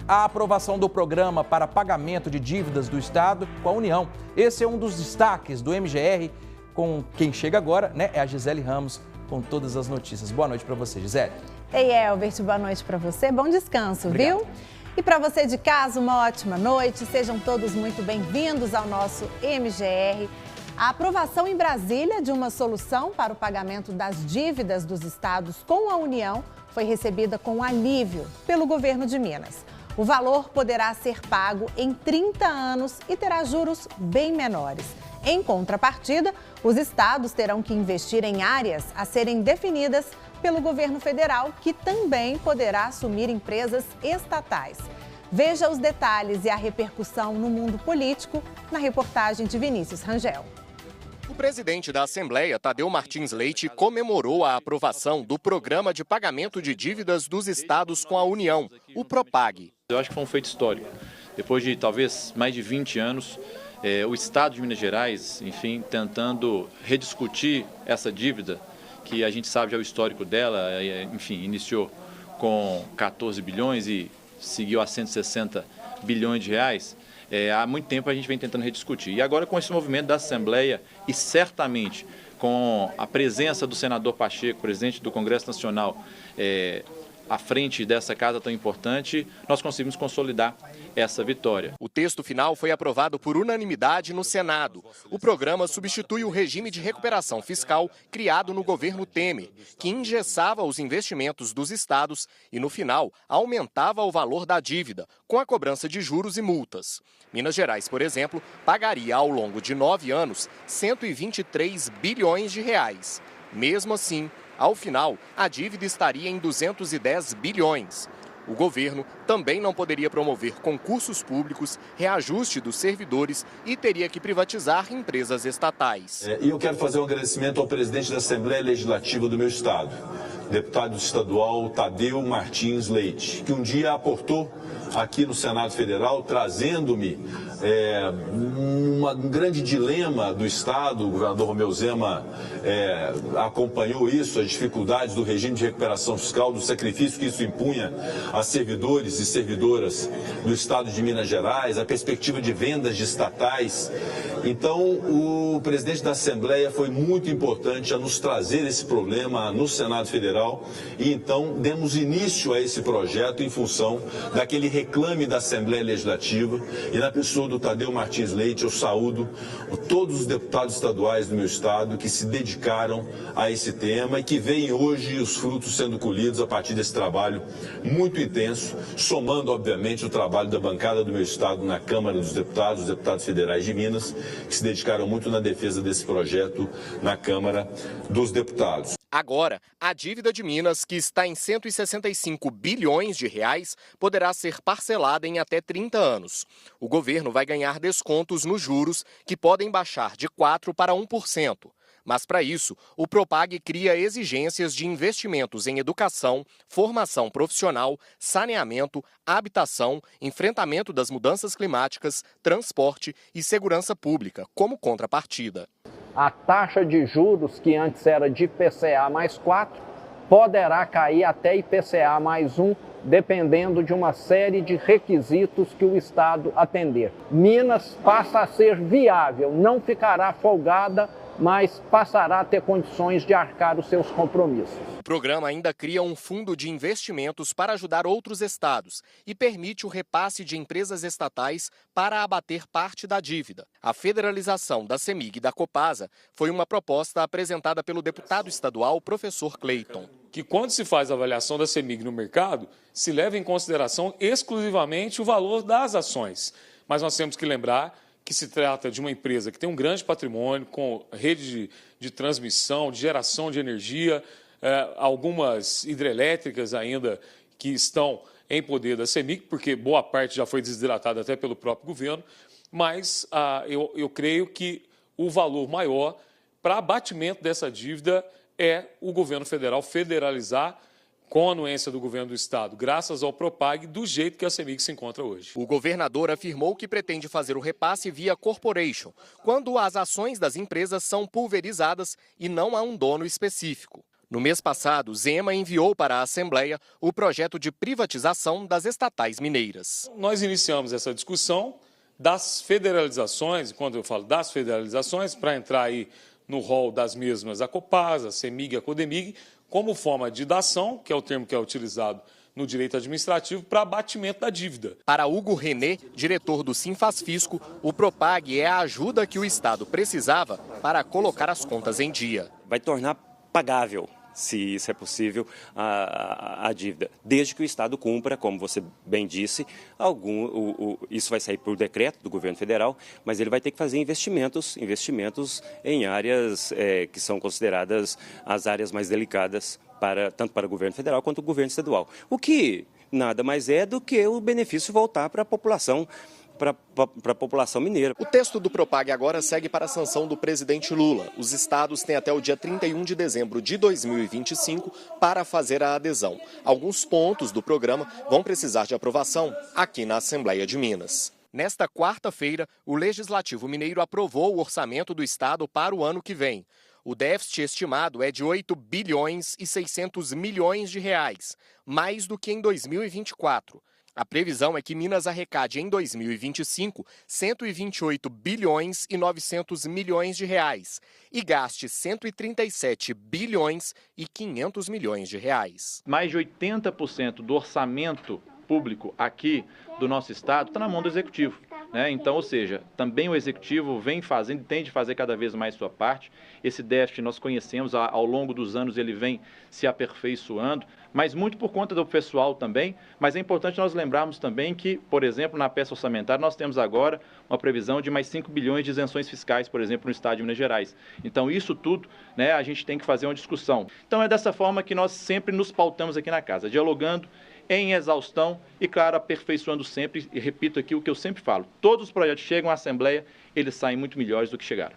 a aprovação do programa para pagamento de dívidas do Estado com a União. Esse é um dos destaques do MGR. Com quem chega agora, né, é a Gisele Ramos com todas as notícias. Boa noite para você, Gisele. Ei, Elbert, boa noite para você. Bom descanso, Obrigado. Viu? E para você de casa, uma ótima noite. Sejam todos muito bem-vindos ao nosso MGR. A aprovação em Brasília de uma solução para o pagamento das dívidas dos estados com a União foi recebida com alívio pelo governo de Minas. O valor poderá ser pago em 30 anos e terá juros bem menores. Em contrapartida, os estados terão que investir em áreas a serem definidas pelo governo federal, que também poderá assumir empresas estatais. Veja os detalhes e a repercussão no mundo político na reportagem de Vinícius Rangel. O presidente da Assembleia, Tadeu Martins Leite, comemorou a aprovação do Programa de Pagamento de Dívidas dos Estados com a União, o PROPAG. Eu acho que foi um feito histórico. Depois de talvez mais de 20 anos, o Estado de Minas Gerais, enfim, tentando rediscutir essa dívida, que a gente sabe já o histórico dela, enfim, iniciou com 14 bilhões e seguiu a 160 bilhões de reais. Há muito tempo a gente vem tentando rediscutir. E agora com esse movimento da Assembleia e certamente com a presença do senador Pacheco, presidente do Congresso Nacional, à frente dessa casa tão importante, nós conseguimos consolidar essa vitória. O texto final foi aprovado por unanimidade no Senado. O programa substitui o regime de recuperação fiscal criado no governo Temer, que engessava os investimentos dos estados e, no final, aumentava o valor da dívida, com a cobrança de juros e multas. Minas Gerais, por exemplo, pagaria ao longo de 9 anos 123 bilhões de reais. Mesmo assim, ao final, a dívida estaria em 210 bilhões. O governo também não poderia promover concursos públicos, reajuste dos servidores e teria que privatizar empresas estatais. E eu quero fazer um agradecimento ao presidente da Assembleia Legislativa do meu estado, deputado estadual Tadeu Martins Leite, que um dia aportou aqui no Senado Federal, trazendo-me um grande dilema do Estado. O governador Romeu Zema acompanhou isso, as dificuldades do regime de recuperação fiscal, do sacrifício que isso impunha a servidores e servidoras do Estado de Minas Gerais, a perspectiva de vendas de estatais. Então, o presidente da Assembleia foi muito importante a nos trazer esse problema no Senado Federal e então demos início a esse projeto em função daquele reclame da Assembleia Legislativa e na pessoa do Tadeu Martins Leite eu saúdo todos os deputados estaduais do meu estado que se dedicaram a esse tema e que veem hoje os frutos sendo colhidos a partir desse trabalho muito intenso, somando obviamente o trabalho da bancada do meu estado na Câmara dos Deputados, os deputados federais de Minas, que se dedicaram muito na defesa desse projeto na Câmara dos Deputados. Agora, a dívida de Minas, que está em 165 bilhões de reais, poderá ser parcelada em até 30 anos. O governo vai ganhar descontos nos juros, que podem baixar de 4% para 1%. Mas, para isso, o PROPAG cria exigências de investimentos em educação, formação profissional, saneamento, habitação, enfrentamento das mudanças climáticas, transporte e segurança pública, como contrapartida. A taxa de juros, que antes era de IPCA mais 4, poderá cair até IPCA mais 1, dependendo de uma série de requisitos que o Estado atender. Minas passa a ser viável, não ficará folgada, mas passará a ter condições de arcar os seus compromissos. O programa ainda cria um fundo de investimentos para ajudar outros estados e permite o repasse de empresas estatais para abater parte da dívida. A federalização da CEMIG e da Copasa foi uma proposta apresentada pelo deputado estadual professor Cleiton. Que quando se faz a avaliação da CEMIG no mercado, se leva em consideração exclusivamente o valor das ações. Mas nós temos que lembrar que se trata de uma empresa que tem um grande patrimônio, com rede de transmissão, de geração de energia, algumas hidrelétricas ainda que estão em poder da CEMIG, porque boa parte já foi desidratada até pelo próprio governo, mas eu creio que o valor maior para abatimento dessa dívida é o governo federal federalizar com a anuência do governo do estado, graças ao PROPAG, do jeito que a CEMIG se encontra hoje. O governador afirmou que pretende fazer o repasse via corporation, quando as ações das empresas são pulverizadas e não há um dono específico. No mês passado, Zema enviou para a Assembleia o projeto de privatização das estatais mineiras. Nós iniciamos essa discussão das federalizações, quando eu falo das federalizações, para entrar aí no rol das mesmas, a Copasa, a CEMIG, a Codemig, como forma de dação, que é o termo que é utilizado no direito administrativo, para abatimento da dívida. Para Hugo René, diretor do Sinfasfisco, o Propag é a ajuda que o Estado precisava para colocar as contas em dia. Vai tornar pagável, se isso é possível, a dívida, desde que o Estado cumpra, como você bem disse, isso vai sair por decreto do governo federal, mas ele vai ter que fazer investimentos em áreas que são consideradas as áreas mais delicadas, tanto para o governo federal quanto o governo estadual. O que nada mais é do que o benefício voltar para a população, para a população mineira. O texto do Propag agora segue para a sanção do presidente Lula. Os estados têm até o dia 31 de dezembro de 2025 para fazer a adesão. Alguns pontos do programa vão precisar de aprovação aqui na Assembleia de Minas. Nesta quarta-feira, o Legislativo Mineiro aprovou o orçamento do estado para o ano que vem. O déficit estimado é de 8 bilhões e 600 milhões de reais, mais do que em 2024. A previsão é que Minas arrecade em 2025 128 bilhões e 900 milhões de reais e gaste 137 bilhões e 500 milhões de reais. Mais de 80% do orçamento público aqui do nosso estado está na mão do executivo, né? Então, ou seja, também o executivo tem de fazer cada vez mais sua parte. Esse déficit nós conhecemos ao longo dos anos, ele vem se aperfeiçoando, mas muito por conta do pessoal também. Mas é importante nós lembrarmos também que, por exemplo, na peça orçamentária nós temos agora uma previsão de mais 5 bilhões de isenções fiscais, por exemplo, no estado de Minas Gerais. Então, isso tudo, né, a gente tem que fazer uma discussão. Então, é dessa forma que nós sempre nos pautamos aqui na casa, dialogando, em exaustão e, claro, aperfeiçoando sempre, e repito aqui o que eu sempre falo, todos os projetos chegam à Assembleia, eles saem muito melhores do que chegaram.